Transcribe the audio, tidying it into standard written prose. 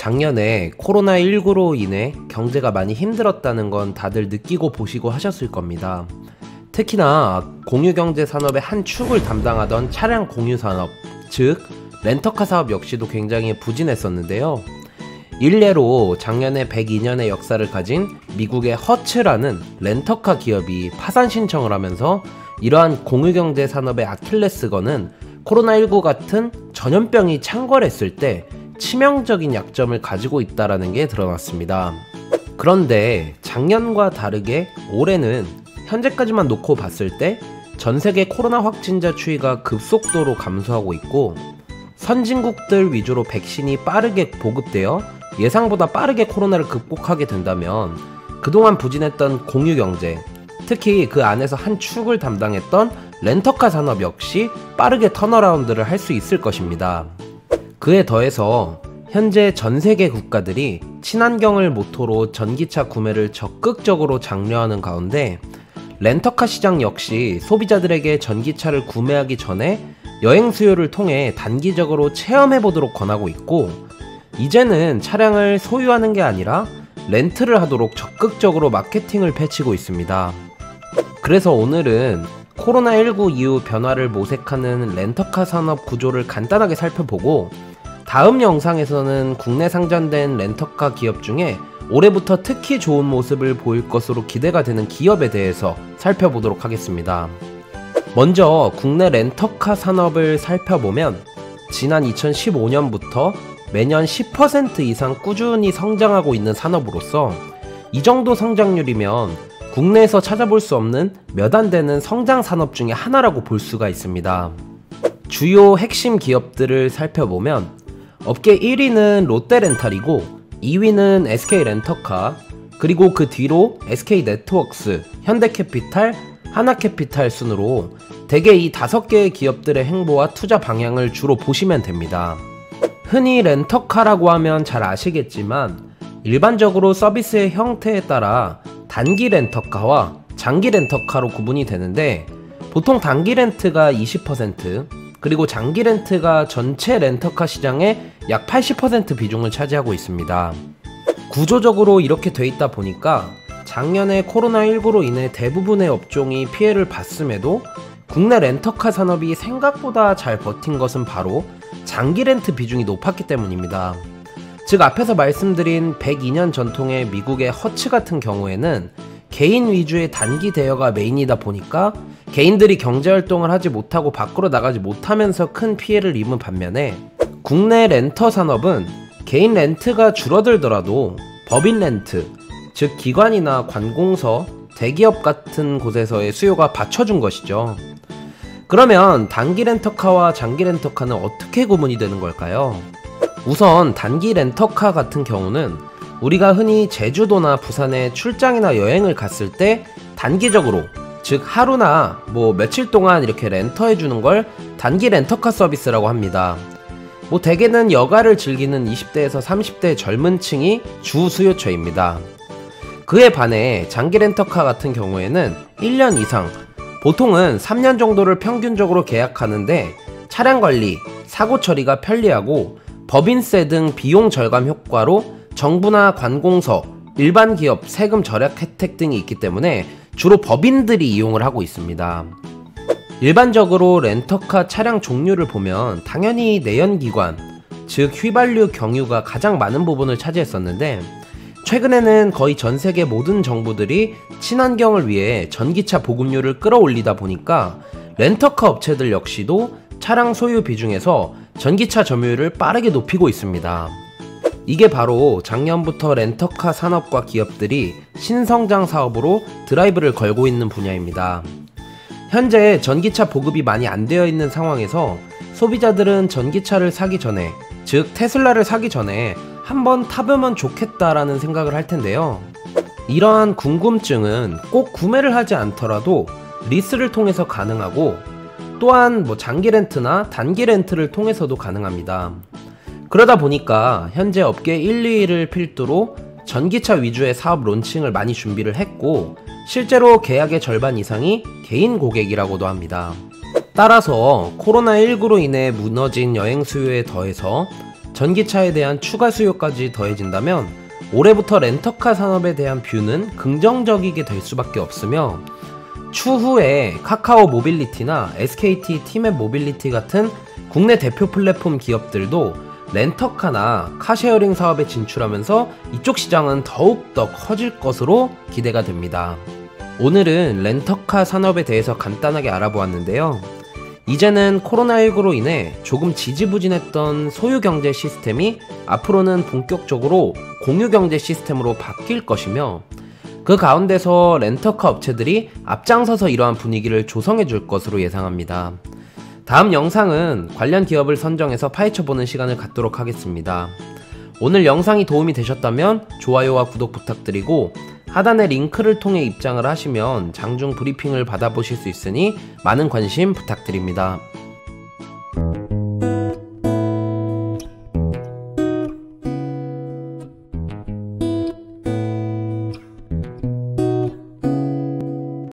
작년에 코로나19로 인해 경제가 많이 힘들었다는 건 다들 느끼고 보시고 하셨을 겁니다. 특히나 공유경제 산업의 한 축을 담당하던 차량 공유산업, 즉 렌터카 사업 역시도 굉장히 부진했었는데요. 일례로 작년에 102년의 역사를 가진 미국의 허츠라는 렌터카 기업이 파산 신청을 하면서 이러한 공유경제 산업의 아킬레스건은 코로나19 같은 전염병이 창궐했을 때 치명적인 약점을 가지고 있다는 게 드러났습니다. 그런데 작년과 다르게 올해는 현재까지만 놓고 봤을 때 전세계 코로나 확진자 추이가 급속도로 감소하고 있고, 선진국들 위주로 백신이 빠르게 보급되어 예상보다 빠르게 코로나를 극복하게 된다면 그동안 부진했던 공유경제, 특히 그 안에서 한 축을 담당했던 렌터카 산업 역시 빠르게 턴어라운드를 할 수 있을 것입니다. 그에 더해서 현재 전세계 국가들이 친환경을 모토로 전기차 구매를 적극적으로 장려하는 가운데 렌터카 시장 역시 소비자들에게 전기차를 구매하기 전에 여행 수요를 통해 단기적으로 체험해보도록 권하고 있고, 이제는 차량을 소유하는 게 아니라 렌트를 하도록 적극적으로 마케팅을 펼치고 있습니다. 그래서 오늘은 코로나19 이후 변화를 모색하는 렌터카 산업 구조를 간단하게 살펴보고, 다음 영상에서는 국내 상장된 렌터카 기업 중에 올해부터 특히 좋은 모습을 보일 것으로 기대가 되는 기업에 대해서 살펴보도록 하겠습니다. 먼저 국내 렌터카 산업을 살펴보면 지난 2015년부터 매년 10% 이상 꾸준히 성장하고 있는 산업으로서 이 정도 성장률이면 국내에서 찾아볼 수 없는 몇 안 되는 성장 산업 중에 하나라고 볼 수가 있습니다. 주요 핵심 기업들을 살펴보면 업계 1위는 롯데렌탈이고 2위는 SK렌터카, 그리고 그 뒤로 SK네트워크스, 현대캐피탈, 하나캐피탈 순으로 대개 이 5개의 기업들의 행보와 투자 방향을 주로 보시면 됩니다. 흔히 렌터카라고 하면 잘 아시겠지만 일반적으로 서비스의 형태에 따라 단기 렌터카와 장기 렌터카로 구분이 되는데, 보통 단기 렌트가 20%, 그리고 장기 렌트가 전체 렌터카 시장의 약 80% 비중을 차지하고 있습니다. 구조적으로 이렇게 돼 있다 보니까 작년에 코로나19로 인해 대부분의 업종이 피해를 봤음에도 국내 렌터카 산업이 생각보다 잘 버틴 것은 바로 장기 렌트 비중이 높았기 때문입니다. 즉 앞에서 말씀드린 102년 전통의 미국의 허츠 같은 경우에는 개인 위주의 단기 대여가 메인이다 보니까 개인들이 경제활동을 하지 못하고 밖으로 나가지 못하면서 큰 피해를 입은 반면에, 국내 렌터 산업은 개인 렌트가 줄어들더라도 법인 렌트, 즉 기관이나 관공서, 대기업 같은 곳에서의 수요가 받쳐준 것이죠. 그러면 단기 렌터카와 장기 렌터카는 어떻게 구분이 되는 걸까요? 우선 단기 렌터카 같은 경우는 우리가 흔히 제주도나 부산에 출장이나 여행을 갔을 때 단기적으로, 즉 하루나 며칠 동안 이렇게 렌터해주는 걸 단기 렌터카 서비스라고 합니다. 대개는 여가를 즐기는 20대에서 30대 젊은 층이 주 수요처입니다. 그에 반해 장기 렌터카 같은 경우에는 1년 이상, 보통은 3년 정도를 평균적으로 계약하는데 차량 관리, 사고 처리가 편리하고 법인세 등 비용 절감 효과로 정부나 관공서, 일반 기업 세금 절약 혜택 등이 있기 때문에 주로 법인들이 이용을 하고 있습니다. 일반적으로 렌터카 차량 종류를 보면 당연히 내연기관, 즉 휘발유 경유가 가장 많은 부분을 차지했었는데, 최근에는 거의 전 세계 모든 정부들이 친환경을 위해 전기차 보급률을 끌어올리다 보니까 렌터카 업체들 역시도 차량 소유 비중에서 전기차 점유율을 빠르게 높이고 있습니다. 이게 바로 작년부터 렌터카 산업과 기업들이 신성장 사업으로 드라이브를 걸고 있는 분야입니다. 현재 전기차 보급이 많이 안 되어 있는 상황에서 소비자들은 전기차를 사기 전에, 즉 테슬라를 사기 전에 한번 타보면 좋겠다라는 생각을 할 텐데요. 이러한 궁금증은 꼭 구매를 하지 않더라도 리스를 통해서 가능하고, 또한 장기 렌트나 단기 렌트를 통해서도 가능합니다. 그러다 보니까 현재 업계 1, 2위를 필두로 전기차 위주의 사업 론칭을 많이 준비를 했고, 실제로 계약의 절반 이상이 개인 고객이라고도 합니다. 따라서 코로나19로 인해 무너진 여행 수요에 더해서 전기차에 대한 추가 수요까지 더해진다면 올해부터 렌터카 산업에 대한 뷰는 긍정적이게 될 수밖에 없으며, 추후에 카카오 모빌리티나 SKT 티맵 모빌리티 같은 국내 대표 플랫폼 기업들도 렌터카나 카쉐어링 사업에 진출하면서 이쪽 시장은 더욱더 커질 것으로 기대가 됩니다. 오늘은 렌터카 산업에 대해서 간단하게 알아보았는데요. 이제는 코로나19로 인해 조금 지지부진했던 소유경제 시스템이 앞으로는 본격적으로 공유경제 시스템으로 바뀔 것이며, 그 가운데서 렌터카 업체들이 앞장서서 이러한 분위기를 조성해 줄 것으로 예상합니다. 다음 영상은 관련 기업을 선정해서 파헤쳐보는 시간을 갖도록 하겠습니다. 오늘 영상이 도움이 되셨다면 좋아요와 구독 부탁드리고, 하단의 링크를 통해 입장을 하시면 장중 브리핑을 받아보실 수 있으니 많은 관심 부탁드립니다.